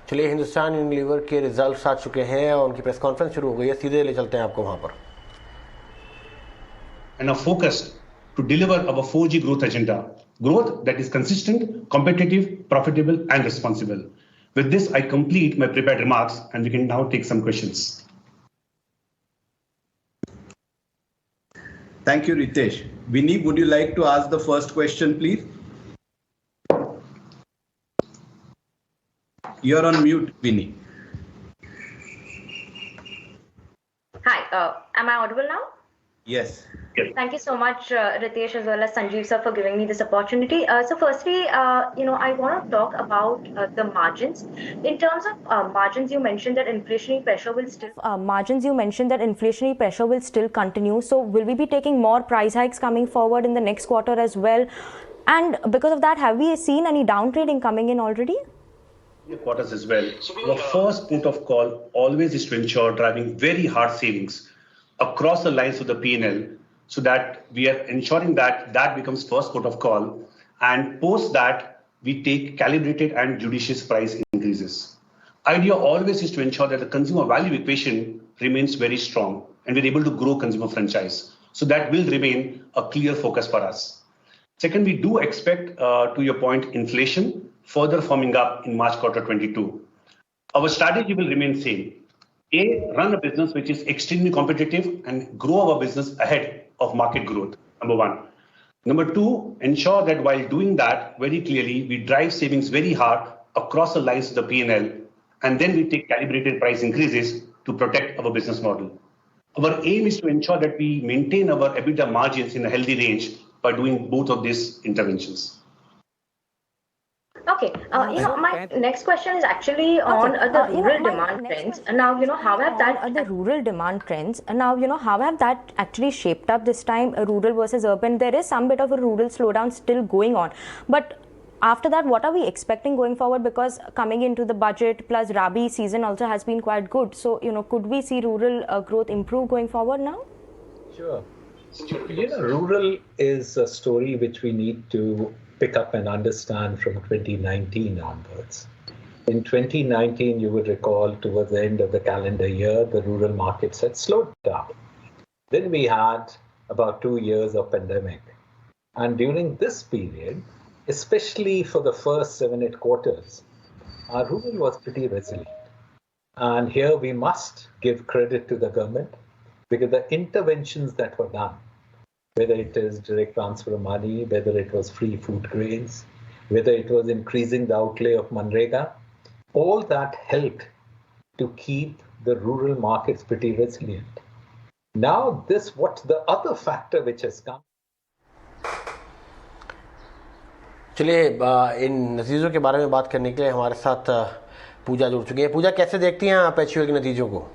चलिए, हिंदुस्तान यूनिलीवर के रिजल्ट्स आ चुके हैं और उनकी प्रेस कॉन्फ्रेंस शुरू हो गई है, सीधे ले चलते हैं आपको वहां पर। And are focused to deliver our 4G growth agenda, growth that is consistent, competitive, profitable, and responsible. With this, I complete my prepared remarks, and we can now take some questions. Thank you, Ritesh. Vinny, would you like to ask the first question, please? You're on mute, Vinny. Hi, am I audible now? Yes. Thank you so much, Ritesh, as well as Sanjeev sir, for giving me this opportunity. So firstly, I want to talk about the margins. In terms of margins, you mentioned that inflationary pressure will still continue. So will we be taking more price hikes coming forward in the next quarter as well? And because of that, have we seen any downtrading coming in already? Quarters as well. Our first port of call always is to ensure driving very hard savings across the lines of the P&L, so that we are ensuring that that becomes first port of call, and post that we take calibrated and judicious price increases. Idea always is to ensure that the consumer value equation remains very strong and we're able to grow consumer franchise. So that will remain a clear focus for us. Second, we do expect, to your point, inflation further forming up in March quarter 22. Our strategy will remain same. A, run a business which is extremely competitive and grow our business ahead of market growth, number one. Number two, ensure that while doing that, very clearly, we drive savings very hard across the lines of the P&L, and then we take calibrated price increases to protect our business model. Our aim is to ensure that we maintain our EBITDA margins in a healthy range by doing both of these interventions. Okay, my next question is actually on the rural demand trends. Now, how have that actually shaped up this time, rural versus urban? There is some bit of a rural slowdown still going on, but after that, what are we expecting going forward? Because coming into the budget plus Rabi season also has been quite good. So, could we see rural growth improve going forward now? Sure. Rural is a story which we need to pick up and understand from 2019 onwards. In 2019, you would recall, towards the end of the calendar year, the rural markets had slowed down. Then we had about 2 years of pandemic. And during this period, especially for the first 7-8 quarters, our rural was pretty resilient. And here we must give credit to the government, because the interventions that were done, whether it is direct transfer of money, whether it was free food grains, whether it was increasing the outlay of Manrega, all that helped to keep the rural markets pretty resilient. Now what's the other factor which has come? चलिए, इन नतीजों के बारे में बात करने के लिए हमारे साथ पूजा जुड़ चुकी है। पूजा, कैसे देखती हैं आप HUL के नतीजों को?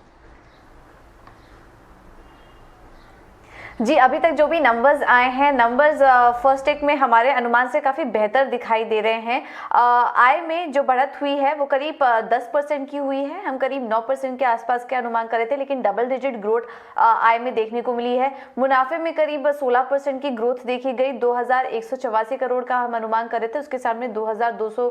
जी, अभी तक जो भी नंबर्स आए हैं, नंबर्स फर्स्ट टेक में हमारे अनुमान से काफ़ी बेहतर दिखाई दे रहे हैं। आय में जो बढ़त हुई है वो करीब 10% की हुई है। हम करीब 9% के आसपास के अनुमान कर रहे थे, लेकिन डबल डिजिट ग्रोथ आय में देखने को मिली है। मुनाफे में करीब 16% की ग्रोथ देखी गई। 2184 करोड़ का हम अनुमान कर रहे थे, उसके सामने 2200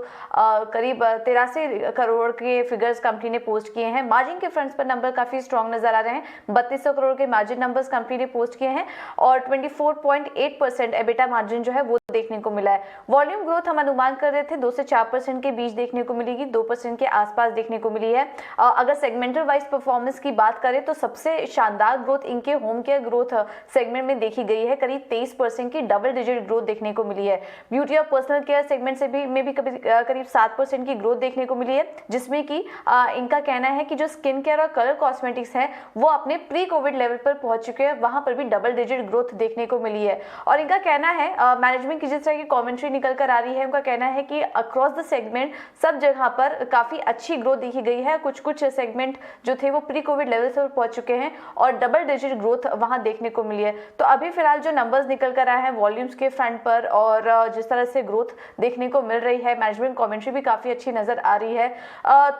करीब 83 करोड़ के फिगर्स कंपनी ने पोस्ट किए हैं। मार्जिन के फ्रंट पर नंबर काफ़ी स्ट्रॉन्ग नजर आ रहे हैं। 3200 करोड़ के मार्जिन नंबर्स कंपनी ने पोस्ट किए हैं और 24.8% एबिटा मार्जिन जो है वो देखने को मिला है। वॉल्यूम ग्रोथ हम अनुमान कर रहे थे 2 से 4% के बीच देखने को मिलेगी, 2% के आसपास देखने को मिली है। अगर सेगमेंटल वाइज परफॉर्मेंस की बात करें तो सबसे शानदार ग्रोथ इनके होम केयर ग्रोथ सेगमेंट में देखी गई है। करीब 23% की डबल डिजिट ग्रोथ देखने को मिली है। ब्यूटी और पर्सनल केयर सेगमेंट से भी करीब 7% की ग्रोथ देखने को मिली है, जिसमें कि इनका कहना है कि जो स्किन केयर और कलर कॉस्मेटिक्स है वो अपने प्री कोविड लेवल पर पहुंच चुके हैं, वहां पर भी डबल डिजिट ग्रोथ देखने को मिली है। और इनका कहना है, मैनेजमेंट की जिस तरह की कमेंट्री निकल कर आ रही है, उनका कहना है कि अक्रॉस द सेगमेंट सब जगह पर काफी अच्छी ग्रोथ देखी गई है। कुछ सेगमेंट जो थे वो प्री कोविड लेवल से पहुंच चुके हैं और डबल डिजिट ग्रोथ वहां देखने को मिली है। तो अभी फिलहाल जो नंबर्स निकल कर आए हैं वॉल्यूम्स के फ्रंट पर और जिस तरह से ग्रोथ देखने को मिल रही है, मैनेजमेंट कमेंट्री भी काफी अच्छी नजर आ रही है,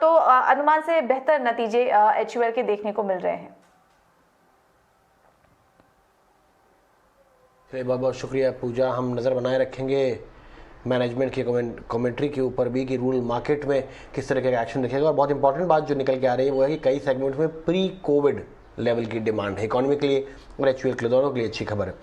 तो अनुमान से बेहतर नतीजे HUL के देखने को मिल रहे हैं। बहुत बहुत शुक्रिया पूजा। हम नज़र बनाए रखेंगे मैनेजमेंट की कमेंट्री के ऊपर भी कि रूरल मार्केट में किस तरह का एक्शन दिखेगा। और बहुत इंपॉर्टेंट बात जो निकल के आ रही है वो है कि कई सेगमेंट्स में प्री कोविड लेवल की डिमांड है, इकोनॉमी के लिए और HUL के लिए, दोनों के लिए अच्छी खबर है।